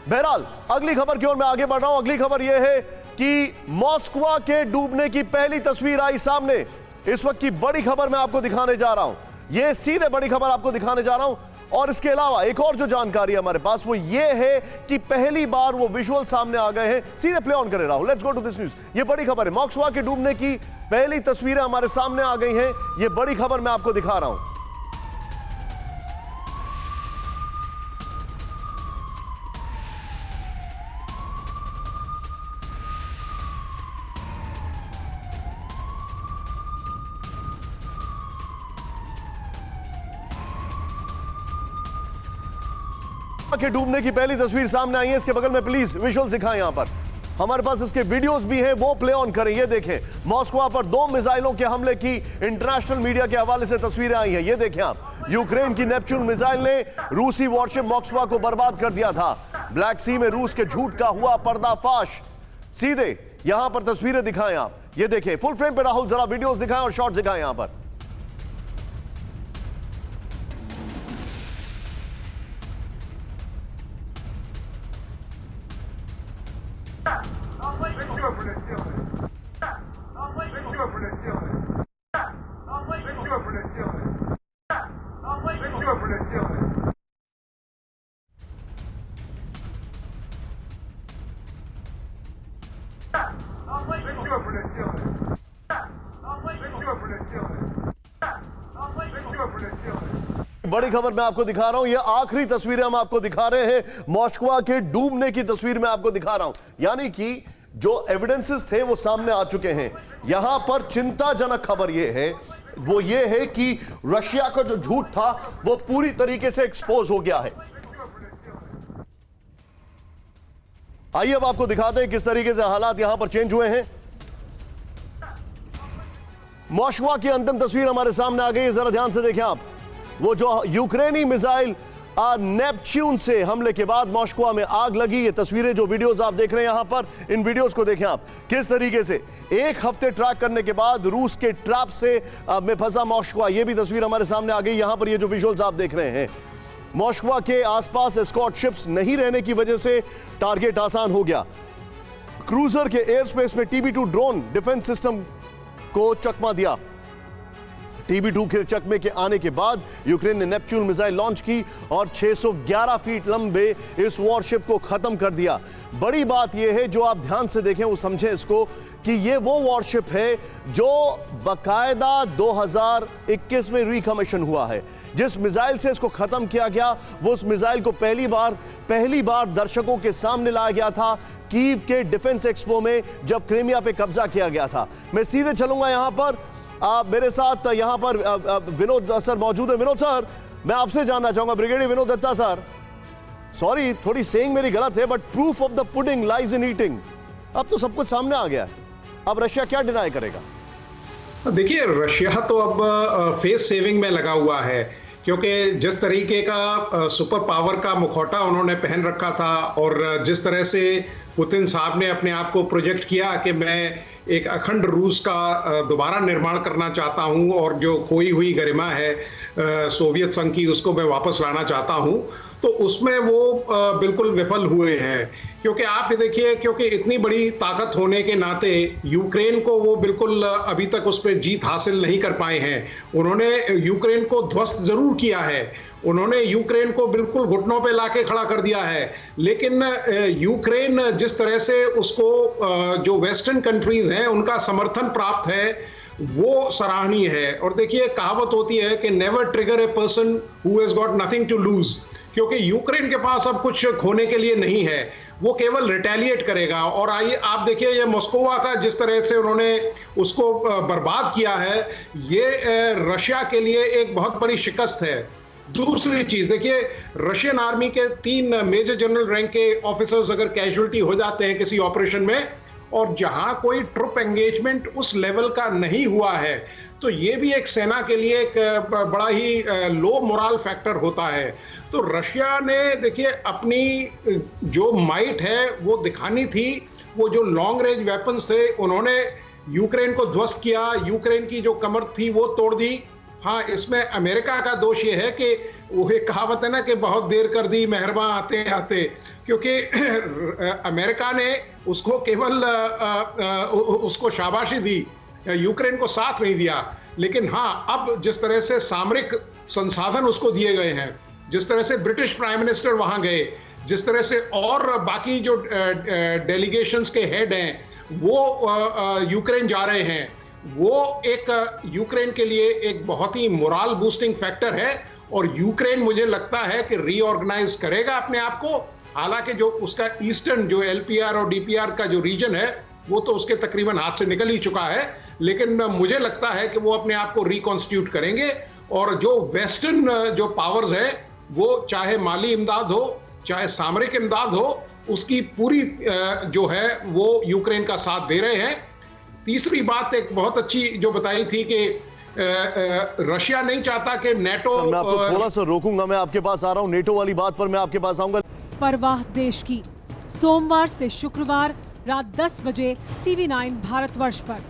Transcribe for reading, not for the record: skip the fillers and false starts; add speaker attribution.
Speaker 1: बहरहाल अगली खबर की ओर मैं आगे बढ़ रहा हूं। अगली खबर यह है कि मॉस्को के डूबने की पहली तस्वीर आई सामने। इस वक्त की बड़ी खबर मैं आपको दिखाने जा रहा हूं, यह सीधे बड़ी खबर आपको दिखाने जा रहा हूं। और इसके अलावा एक और जो जानकारी है हमारे पास वो ये है कि पहली बार वो विजुअल सामने आ गए हैं। सीधे प्ले ऑन करे Rahul, let's go to this news. ये बड़ी खबर है, मॉस्को के डूबने की पहली तस्वीरें हमारे सामने आ गई हैं। ये बड़ी खबर मैं आपको दिखा रहा हूं। के डूबने की पहली तस्वीर सामने आई है। इसके बगल में प्लीज विजुअल्स दिखाएं। यहां पर हमारे पास इसके वीडियोस भी हैं, वो प्ले ऑन करें। ये देखें, मॉस्को पर 2 मिसाइलों के हमले की इंटरनेशनल मीडिया के हवाले से तस्वीरें आई हैं। ये देखें आप, यूक्रेन की नेपच्यून मिसाइल ने रूसी वॉरशिप मॉस्को को बर्बाद कर दिया था। ब्लैक सी में रूस के झूठ का हुआ पर्दाफाश। सीधे यहां पर तस्वीरें दिखाएं आप। ये देखें फुल फ्रेम पे राहुल, जरा वीडियोस दिखाएं और शॉट्स दिखाएं यहां पर। बड़ी खबर मैं आपको दिखा रहा हूं। ये आखिरी तस्वीरें हम आपको दिखा रहे हैं, मॉस्को के डूबने की तस्वीर मैं आपको दिखा रहा हूं। यानी कि जो एविडेंसेस थे वो सामने आ चुके हैं। यहां पर चिंताजनक खबर ये है, वो ये है कि रशिया का जो झूठ था वो पूरी तरीके से एक्सपोज हो गया है। आइए अब आपको दिखाते हैं किस तरीके से हालात यहां पर चेंज हुए हैं। मॉस्को की अंतिम तस्वीर हमारे सामने आ गई है, जरा ध्यान से देखें आप। वो जो यूक्रेनी मिसाइल नेपच्यून से हमले के बाद मॉस्को में आग लगी। ये तस्वीरें जो वीडियोस आप देख रहे हैं यहां पर, इन वीडियोस को देखें आप किस तरीके से एक हफ्ते ट्रैक करने के बाद रूस के ट्रैप से में फंसा मॉस्को। ये भी तस्वीर हमारे सामने आ गई। यहां पर ये जो विजुअल्स आप देख रहे हैं, मॉस्को के आसपास एस्कॉर्ट शिप्स नहीं रहने की वजह से टारगेट आसान हो गया। क्रूजर के एयर स्पेस में TB2 ड्रोन डिफेंस सिस्टम को चकमा दिया। TB2 के चकमे के आने के बाद यूक्रेन ने नेपच्यून मिसाइल लॉन्च की और 611 फीट लंबे इस वॉरशिप को खत्म कर दिया। बड़ी बात यह है, जो आप ध्यान से देखें वो समझें इसको, कि ये वो वॉरशिप है जो बकायदा 2021 में रिकमीशन हुआ है। जिस मिसाइल से इसको खत्म किया गया वो उस मिसाइल को पहली बार दर्शकों के सामने लाया गया था कीव के डिफेंस एक्सपो में, जब क्रीमिया पे कब्जा किया गया था। मैं सीधे चलूंगा यहां पर, मेरे साथ यहां पर विनोद सर मौजूद है। विनोद सर, मैं आपसे जानना चाहूंगा, brigadier Vinod Dutta sir, sorry थोड़ी सेइंग मेरी गलत है, but proof of the pudding lies in eating. अब तो सब कुछ सामने आ गया है, अब रशिया क्या डिनाई करेगा?
Speaker 2: देखिए, रशिया तो अब फेस सेविंग में लगा हुआ है, क्योंकि जिस तरीके का सुपर पावर का मुखौटा उन्होंने पहन रखा था और जिस तरह से पुतिन साहब ने अपने आप को प्रोजेक्ट किया कि मैं एक अखंड रूस का दोबारा निर्माण करना चाहता हूं और जो खोई हुई गरिमा है सोवियत संघ की उसको मैं वापस लाना चाहता हूं, तो उसमें वो बिल्कुल विफल हुए हैं। क्योंकि आप ये देखिए, क्योंकि इतनी बड़ी ताकत होने के नाते यूक्रेन को वो बिल्कुल अभी तक उस पर जीत हासिल नहीं कर पाए हैं। उन्होंने यूक्रेन को ध्वस्त जरूर किया है, उन्होंने यूक्रेन को बिल्कुल घुटनों पे लाके खड़ा कर दिया है, लेकिन यूक्रेन जिस तरह से उसको जो वेस्टर्न कंट्रीज हैं उनका समर्थन प्राप्त है वो सराहनीय है। और देखिए, कहावत होती है कि never trigger a person who has got nothing to lose, क्योंकि यूक्रेन के पास अब कुछ खोने के लिए नहीं है, वो केवल रिटेलिएट करेगा। और आइए आप देखिए, ये मॉस्को का जिस तरह से उन्होंने उसको बर्बाद किया है, ये रशिया के लिए एक बहुत बड़ी शिकस्त है। दूसरी चीज देखिए, रशियन आर्मी के 3 मेजर जनरल रैंक के ऑफिसर्स अगर कैजुअल्टी हो जाते हैं किसी ऑपरेशन में, और जहां कोई ट्रुप एंगेजमेंट उस लेवल का नहीं हुआ है, तो ये भी एक सेना के लिए एक बड़ा ही लो मोरल फैक्टर होता है। तो रशिया ने देखिए अपनी जो माइट है वो दिखानी थी। वो जो लॉन्ग रेंज वेपन्स थे उन्होंने यूक्रेन को ध्वस्त किया, यूक्रेन की जो कमर थी वो तोड़ दी। हाँ, इसमें अमेरिका का दोष ये है कि वो एक कहावत है ना कि बहुत देर कर दी मेहरबान आते आते, क्योंकि अमेरिका ने उसको केवल उसको शाबाशी दी, यूक्रेन को साथ नहीं दिया। लेकिन हाँ, अब जिस तरह से सामरिक संसाधन उसको दिए गए हैं, जिस तरह से ब्रिटिश प्राइम मिनिस्टर वहां गए, जिस तरह से और बाकी जो डेलीगेशंस के हेड हैं वो यूक्रेन जा रहे हैं, वो एक यूक्रेन के लिए एक बहुत ही मोरल बूस्टिंग फैक्टर है। और यूक्रेन मुझे लगता है कि रीऑर्गेनाइज करेगा अपने आप को। हालांकि जो उसका ईस्टर्न जो एलपीआर और डीपीआर का जो रीजन है वो तो उसके तकरीबन हाथ से निकल ही चुका है, लेकिन मुझे लगता है कि वो अपने आप को रिकॉन्स्टिट्यूट करेंगे। और जो वेस्टर्न जो पावर्स है, वो चाहे माली इमदाद हो चाहे सामरिक इमदाद हो, उसकी पूरी जो है वो यूक्रेन का साथ दे रहे हैं। तीसरी बात एक बहुत अच्छी जो बताई थी कि रशिया नहीं चाहता कि नेटो।
Speaker 1: सर, मैं आपको थोड़ा सा रोकूंगा, मैं आपके पास आ रहा हूं। नेटो वाली बात पर मैं आपके पास आऊंगा।
Speaker 3: परवाह देश की, सोमवार से शुक्रवार रात 10 बजे TV9 भारतवर्ष पर।